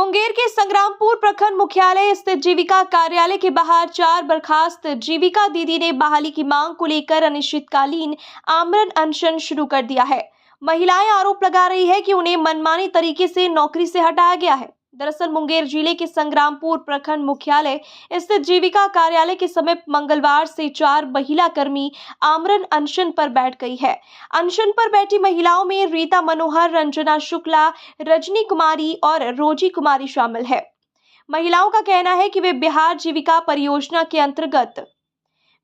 मुंगेर के संग्रामपुर प्रखंड मुख्यालय स्थित जीविका कार्यालय के बाहर 4 बर्खास्त जीविका दीदी ने बहाली की मांग को लेकर अनिश्चितकालीन आमरण अनशन शुरू कर दिया है। महिलाएं आरोप लगा रही है कि उन्हें मनमानी तरीके से नौकरी से हटाया गया है। दरअसल मुंगेर जिले के संग्रामपुर प्रखंड मुख्यालय स्थित जीविका कार्यालय के समीप मंगलवार से 4 महिला कर्मी आमरण अनशन पर बैठ गई है। अनशन पर बैठी महिलाओं में रीता मनोहर, रंजना शुक्ला, रजनी कुमारी और रोजी कुमारी शामिल है। महिलाओं का कहना है कि वे बिहार जीविका परियोजना के अंतर्गत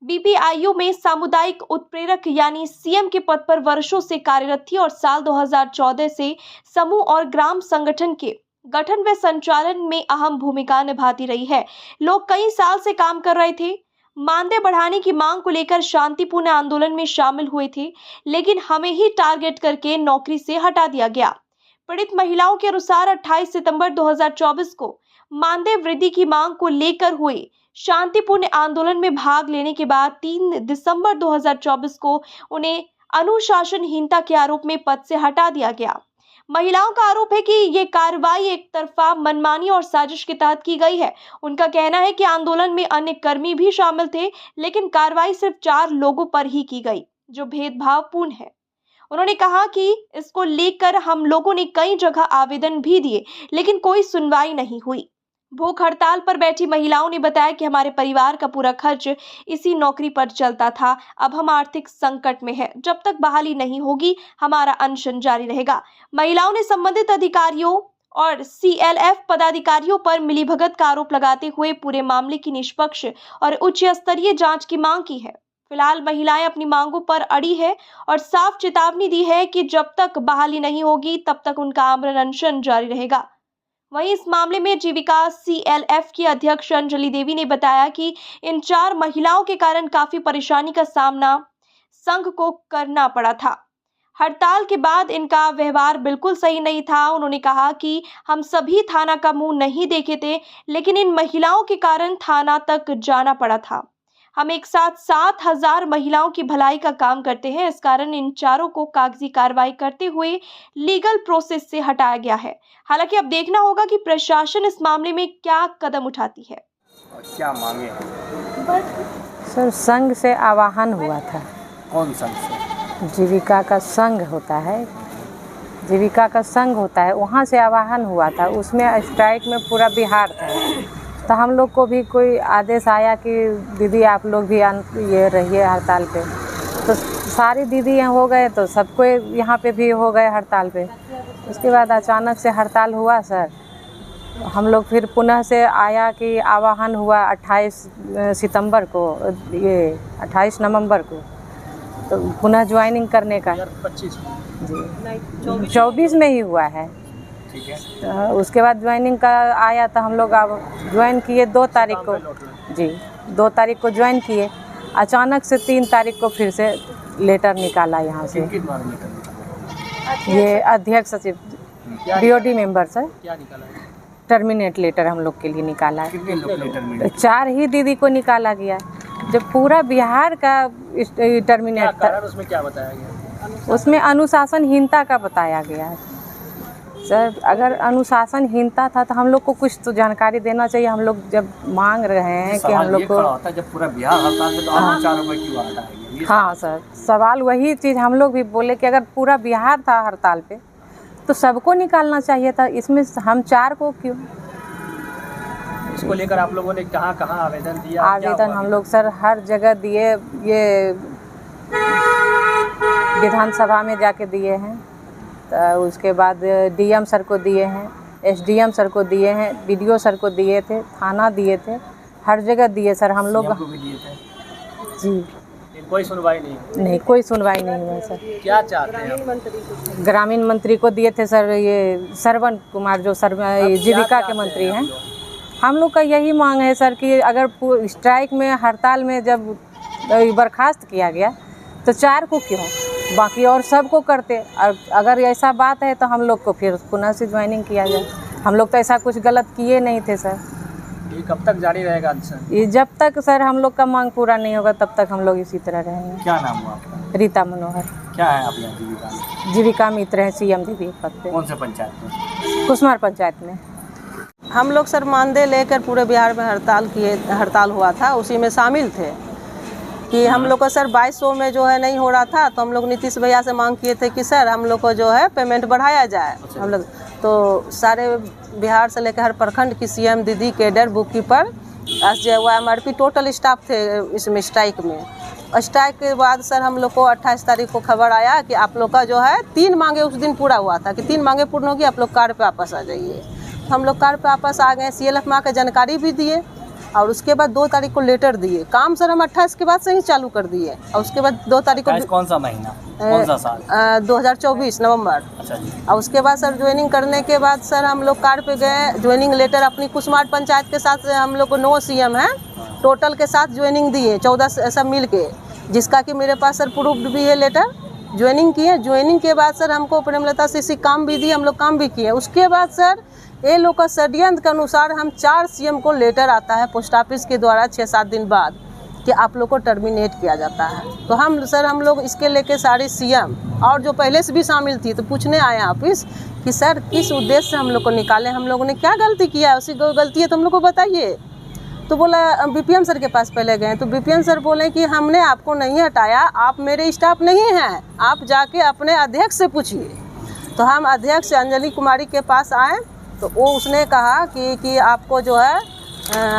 बीपीआईयू में सामुदायिक उत्प्रेरक यानी सीएम के पद पर वर्षों से कार्यरत थी और साल 2014 से समूह और ग्राम संगठन के गठन व संचालन में अहम भूमिका निभाती रही है। लोग कई साल से काम कर रहे थे, मानदेय बढ़ाने की मांग को लेकर शांतिपूर्ण आंदोलन में शामिल हुए थे, लेकिन हमें ही टारगेट करके नौकरी से हटा दिया गया। पीड़ित महिलाओं के अनुसार 28 सितंबर 2024 को मानदेय वृद्धि की मांग को लेकर हुए शांतिपूर्ण आंदोलन में भाग लेने के बाद 3 दिसंबर 2024 को उन्हें अनुशासनहीनता के आरोप में पद से हटा दिया गया। महिलाओं का आरोप है कि ये कार्रवाई एक तरफा मनमानी और साजिश के तहत की गई है। उनका कहना है कि आंदोलन में अन्य कर्मी भी शामिल थे, लेकिन कार्रवाई सिर्फ 4 लोगों पर ही की गई, जो भेदभावपूर्ण है। उन्होंने कहा कि इसको लेकर हम लोगों ने कई जगह आवेदन भी दिए, लेकिन कोई सुनवाई नहीं हुई। भूख हड़ताल पर बैठी महिलाओं ने बताया कि हमारे परिवार का पूरा खर्च इसी नौकरी पर चलता था। अब हम आर्थिक संकट में हैं। जब तक बहाली नहीं होगी, हमारा अनशन जारी रहेगा। महिलाओं ने संबंधित अधिकारियों और सीएलएफ पदाधिकारियों पर मिलीभगत का आरोप लगाते हुए पूरे मामले की निष्पक्ष और उच्च स्तरीय जांच की मांग की है। फिलहाल महिलाएं अपनी मांगों पर अड़ी है और साफ चेतावनी दी है कि जब तक बहाली नहीं होगी, तब तक उनका आमरण अनशन जारी रहेगा। वहीं इस मामले में जीविका सीएलएफ की अध्यक्ष अंजलि देवी ने बताया कि इन 4 महिलाओं के कारण काफी परेशानी का सामना संघ को करना पड़ा था। हड़ताल के बाद इनका व्यवहार बिल्कुल सही नहीं था। उन्होंने कहा कि हम सभी थाना का मुंह नहीं देखे थे, लेकिन इन महिलाओं के कारण थाना तक जाना पड़ा था। हम एक साथ 7,000 महिलाओं की भलाई का काम करते हैं। इस कारण इन 4 को कागजी कार्रवाई करते हुए लीगल प्रोसेस से हटाया गया है। हालांकि अब देखना होगा कि प्रशासन इस मामले में क्या कदम उठाती है। क्या मांगे हैं? सर, संघ से आह्वान हुआ था। कौन संघ से? जीविका का संघ होता है, जीविका का संघ होता है, वहाँ से आह्वान हुआ था। उसमें स्ट्राइक में पूरा बिहार था, तो हम लोग को भी कोई आदेश आया कि दीदी आप लोग भी ये रहिए हड़ताल पे। तो सारी दीदी यहाँ हो गए, तो सबको यहाँ पे भी हो गए हड़ताल पे। उसके बाद अचानक से हड़ताल हुआ सर। हम लोग फिर पुनः से आया कि आह्वान हुआ 28 सितंबर को, ये 28 नवंबर को, तो पुनः ज्वाइनिंग करने का 25 जी 24 में ही हुआ है। ठीक है। तो उसके बाद ज्वाइनिंग का आया, तो हम लोग अब ज्वाइन किए 2 तारीख को जी 2 तारीख को ज्वाइन किए। अचानक से 3 तारीख को फिर से लेटर निकाला यहाँ से। ये अध्यक्ष सचिव बीओडी मेंबर सर क्या निकाला है? टर्मिनेट लेटर हम लोग के लिए निकाला है। कितने लोग लेटर मिले? 4 ही दीदी को निकाला गया, जब पूरा बिहार का टर्मिनेट था। उसमें क्या बताया गया? उसमें अनुशासनहीनता का बताया गया है सर। अगर अनुशासनहीनता था तो हम लोग को कुछ तो जानकारी देना चाहिए। हम लोग जब मांग रहे हैं कि हम लोग को, जब पूरा बिहार हड़ताल में, तो आप 4 रुपये क्यों हटाएंगे? हाँ सर, सवाल वही चीज़ हम लोग भी बोले कि अगर पूरा बिहार था हड़ताल पे तो सबको निकालना चाहिए था, इसमें हम 4 को क्यों? इसको लेकर आप लोगों ने कहाँ आवेदन दिया? आवेदन हम लोग सर हर जगह दिए, ये विधानसभा में जाके दिए हैं, तो उसके बाद डीएम सर को दिए हैं, एसडीएम सर को दिए हैं, बीडीओ सर को दिए थे, थाना दिए थे, हर जगह दिए सर हम लोग। को भी दिए थे जी, कोई सुनवाई नहीं? कोई सुनवाई नहीं हुआ सर। क्या चाहते हैं? ग्रामीण मंत्री को दिए थे सर, ये श्रवण कुमार जो जीविका के मंत्री हैं। हम लोग का यही मांग है सर कि अगर स्ट्राइक में, हड़ताल में जब बर्खास्त किया गया तो 4 को क्यों, बाकी और सबको करते। और अगर ऐसा बात है तो हम लोग को फिर पुनः से ज्वाइनिंग किया जाए। हम लोग तो ऐसा कुछ गलत किए नहीं थे सर। ये कब तक जारी रहेगा सर? ये जब तक सर हम लोग का मांग पूरा नहीं होगा, तब तक हम लोग इसी तरह रहेंगे। क्या नाम हुआ आपका? रीता मनोहर। क्या है आप यहाँ जीविका में? जीविका मित्र है, सीएम दीदी पद पे। कौन से पंचायत में? कुसमार पंचायत में। हम लोग सर मानदेय लेकर पूरे बिहार में हड़ताल हुआ था, उसी में शामिल थे कि हम लोग को सर 2200 में जो है नहीं हो रहा था, तो हम लोग नीतीश भैया से मांग किए थे कि सर हम लोग को जो है पेमेंट बढ़ाया जाए। हम लोग तो सारे बिहार से लेकर हर प्रखंड की सीएम दीदी, cadre, book keeper, SJYMRP total staff थे इसमें स्ट्राइक में। स्ट्राइक के बाद सर हम लोग को 28 तारीख को खबर आया कि आप लोग का जो है 3 मांगे उस दिन पूरा हुआ था कि 3 मांगे पूर्ण होगी, आप लोग कार पे वापस आ जाइए। तो हम लोग कार पे वापस आ गए, CLF माँ का जानकारी भी दिए और उसके बाद 2 तारीख को लेटर दिए। काम सर हम 28 के बाद से ही चालू कर दिए और उसके बाद 2 तारीख को कौन सा महीना, कौन सा साल? 2024 नवंबर। अच्छा जी। और उसके बाद सर ज्वाइनिंग करने के बाद सर हम लोग कार पे गए, ज्वाइनिंग लेटर अपनी कुसमार्ट पंचायत के साथ हम लोग को 9 CM है टोटल के साथ ज्वाइनिंग दिए, 14 सब मिल के, जिसका कि मेरे पास सर प्रूफ्ड भी है लेटर। ज्वाइनिंग किए, ज्वाइनिंग के बाद सर हमको प्रेमलता से काम भी दिए, हम लोग काम भी किए। उसके बाद सर ये लोग का षड्यंत्र के अनुसार हम 4 CM को लेटर आता है पोस्ट ऑफिस के द्वारा 6-7 दिन बाद कि आप लोग को टर्मिनेट किया जाता है। तो हम लोग इसके लेके सारे CM और जो पहले से भी शामिल थी तो पूछने आए ऑफिस कि सर किस उद्देश्य से हम लोग को निकाले, हम लोगों ने क्या गलती किया है, उसी गलती है तो हम लोग को बताइए। तो बोला BPM सर के पास पहले गए तो BPM सर बोले कि हमने आपको नहीं हटाया, आप मेरे स्टाफ नहीं हैं, आप जाके अपने अध्यक्ष से पूछिए। तो हम अध्यक्ष अंजलि कुमारी के पास आए तो वो उसने कहा कि आपको जो है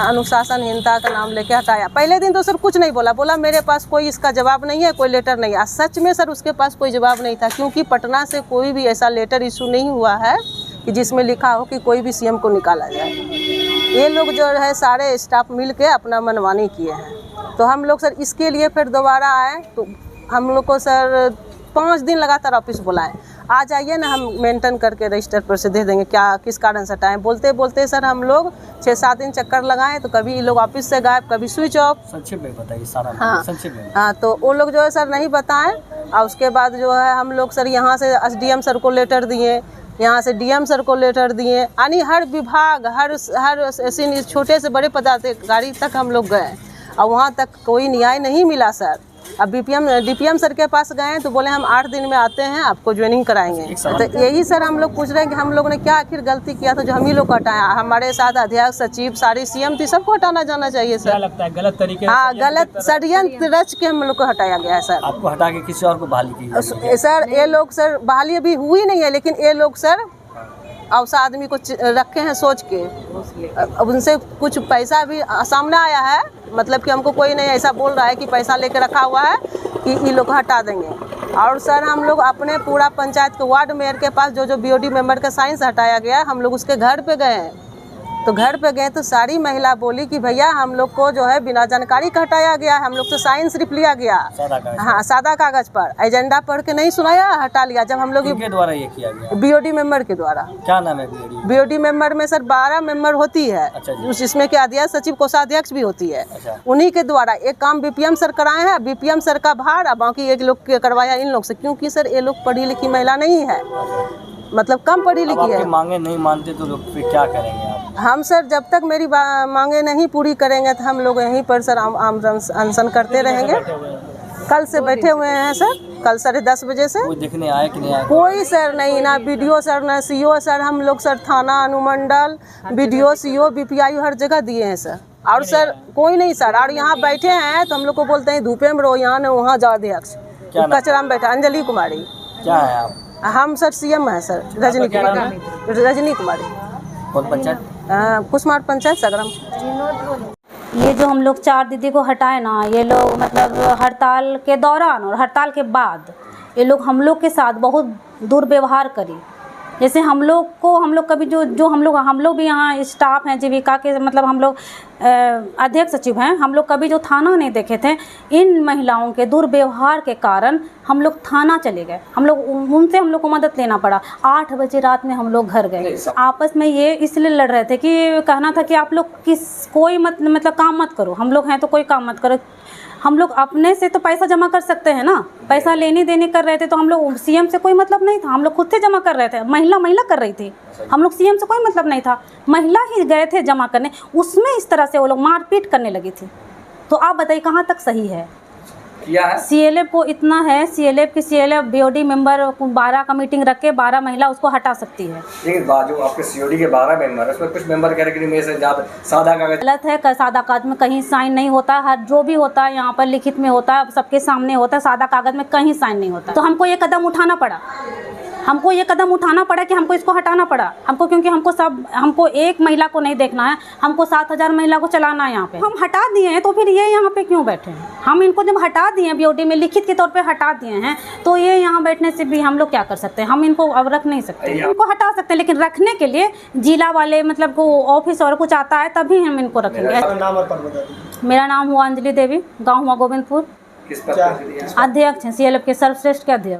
अनुशासनहीनता का नाम लेके हटाया। पहले दिन तो सर कुछ नहीं बोला, बोला मेरे पास कोई इसका जवाब नहीं है, कोई लेटर नहीं है। सच में सर उसके पास कोई जवाब नहीं था, क्योंकि पटना से कोई भी ऐसा लेटर इशू नहीं हुआ है कि जिसमें लिखा हो कि कोई भी CM को निकाला जाए। ये लोग जो है सारे स्टाफ मिल के अपना मनमानी किए हैं। तो हम लोग सर इसके लिए फिर दोबारा आए तो हम लोग को सर 5 दिन लगातार ऑफिस बुलाएं, आ जाइए ना, हम मेंटेन करके रजिस्टर पर से दे देंगे, क्या किस कारण से हटाएं। बोलते बोलते सर हम लोग 6-7 दिन चक्कर लगाएं तो कभी ये लोग ऑफिस से गायब, कभी स्विच ऑफ। संक्षेप में बताइए सारा। हाँ संक्षेप में। हाँ, तो वो लोग जो है सर नहीं बताएं। और उसके बाद जो है हम लोग सर यहाँ से SDM सर को लेटर दिए, यहाँ से DM सर को लेटर दिए, यानी हर विभाग हर छोटे से बड़े पदाधिकारी तक हम लोग गए और वहाँ तक कोई न्याय नहीं मिला सर। अब DPM सर के पास गए तो बोले हम 8 दिन में आते हैं, आपको ज्वाइनिंग कराएंगे। तो यही सर हम लोग पूछ रहे हैं कि हम लोग ने क्या आखिर गलती किया था जो हम ही लोग को हटाया। हमारे साथ अध्यक्ष, सचिव, सारी CM थी, सबको हटाना जाना चाहिए सर। क्या लगता है गलत तरीके? हाँ, गलत षड्यंत्र रच के हम लोग को हटाया गया है सर। आपको हटा के किसी और को बहाली की? सर ये लोग सर बहाली अभी हुई नहीं है, लेकिन ये लोग सर औसा आदमी को रखे हैं सोच के। अब उनसे कुछ पैसा भी सामने आया है, मतलब कि हमको कोई नहीं ऐसा बोल रहा है कि पैसा लेके रखा हुआ है कि ये लोग हटा देंगे। और सर हम लोग अपने पूरा पंचायत के वार्ड मेयर के पास जो BOD मेंबर का साइन से हटाया गया, हम लोग उसके घर पे गए हैं। तो घर पे गए तो सारी महिला बोली कि भैया हम लोग को जो है बिना जानकारी का हटाया गया है, हम लोग तो साइन सिर्फ लिया गया। हाँ, सादा कागज पर, एजेंडा पढ़ के नहीं सुनाया, हटा लिया। जब हम लोग के द्वारा ये किया गया? BOD मेंबर के द्वारा। क्या नाम है BOD मेंबर में सर 12 मेंबर होती है। अच्छा, जिसमें के अध्यक्ष, सचिव, कोषाध्यक्ष भी होती है। अच्छा। उन्हीं के द्वारा एक काम BPM सर कराए हैं, BPM सर का भार और बाकी एक लोग करवाया इन लोग से, क्योंकि सर ये लोग पढ़ी लिखी महिला नहीं है, मतलब कम पढ़ी लिखी है। मांगे नहीं मानते तो लोग फिर क्या करेंगे आप? हम सर जब तक मेरी मांगे नहीं पूरी करेंगे तो हम लोग यहीं पर सर अनशन करते रहेंगे। कल से बैठे हुए हैं सर, कल 10:30 बजे से। कोई देखने आए कि नहीं आए? कोई सर नहीं, ना BDO सर, ना CO सर। हम लोग सर थाना, अनुमंडल, BDO, CO, BPI हर जगह दिए हैं सर, और सर कोई नहीं सर। और यहाँ बैठे हैं तो हम लोग को बोलते हैं धूपे में रहो, यहाँ न वहाँ जाओ अध्यक्ष, कचरा में बैठा। अंजलि कुमारी। क्या है आप? हम सर CM है सर, रजनी कुमारी। कौन पंचायत? कुसमार्ट पंचायत, सगरम। ये जो हम लोग 4 दीदी को हटाए ना, ये लोग मतलब हड़ताल के दौरान और हड़ताल के बाद ये लोग हम लोग के साथ बहुत दुर्व्यवहार करी। जैसे हम लोग कभी जो हम लोग भी यहाँ स्टाफ हैं जीविका के, मतलब हम लोग अध्यक्ष सचिव हैं, हम लोग कभी जो थाना नहीं देखे थे। इन महिलाओं के दुर्व्यवहार के कारण हम लोग थाना चले गए, हम लोग को मदद लेना पड़ा। 8 बजे रात में हम लोग घर गए। आपस में ये इसलिए लड़ रहे थे कि कहना था कि आप लोग कोई मतलब काम मत करो, हम लोग हैं तो कोई काम मत करो। हम लोग अपने से तो पैसा जमा कर सकते हैं ना, पैसा लेने देने कर रहे थे, तो हम लोग CM से कोई मतलब नहीं था, हम लोग खुद से जमा कर रहे थे। महिला कर रही थी, हम लोग CM से कोई मतलब नहीं था, महिला ही गए थे जमा करने। उसमें इस तरह से वो लोग मारपीट करने लगी थी। तो आप बताइए कहाँ तक सही है? किया है? CLF को इतना है, CLF की BOD मेंबर 12 का मीटिंग रख के 12 महिला उसको हटा सकती है। लेकिन जो आपके COD के 12 मेंबर है, उसमें कुछ मेंबर कह रहे कि मेरे से ज़्यादा सादा कागज। गलत है, सादा कागज में कहीं साइन नहीं होता। हर जो भी होता है यहाँ पर लिखित में होता है, सबके सामने होता है। सादा कागज में कहीं साइन नहीं होता। तो हमको ये कदम उठाना पड़ा, कि हमको इसको हटाना पड़ा। हमको क्योंकि हमको एक महिला को नहीं देखना है, हमको 7000 महिला को चलाना है यहाँ पे। हम हटा दिए हैं तो फिर ये यहाँ पे क्यों बैठे हैं? हम इनको जब हटा दिए हैं, BOD में लिखित के तौर पे हटा दिए हैं, तो ये यहाँ बैठने से भी हम लोग क्या कर सकते हैं? हम इनको अब रख नहीं सकते। इनको हटा सकते हैं, लेकिन रखने के लिए जिला वाले मतलब को ऑफिस और कुछ आता है तभी हम इनको रखेंगे। नाम और पद बता दीजिए। मेरा नाम हुआ अंजलि देवी, गाँव हुआ गोविंदपुर, किस पद पर? अध्यक्ष हैं CLF के, सर्वश्रेष्ठ के अध्यक्ष।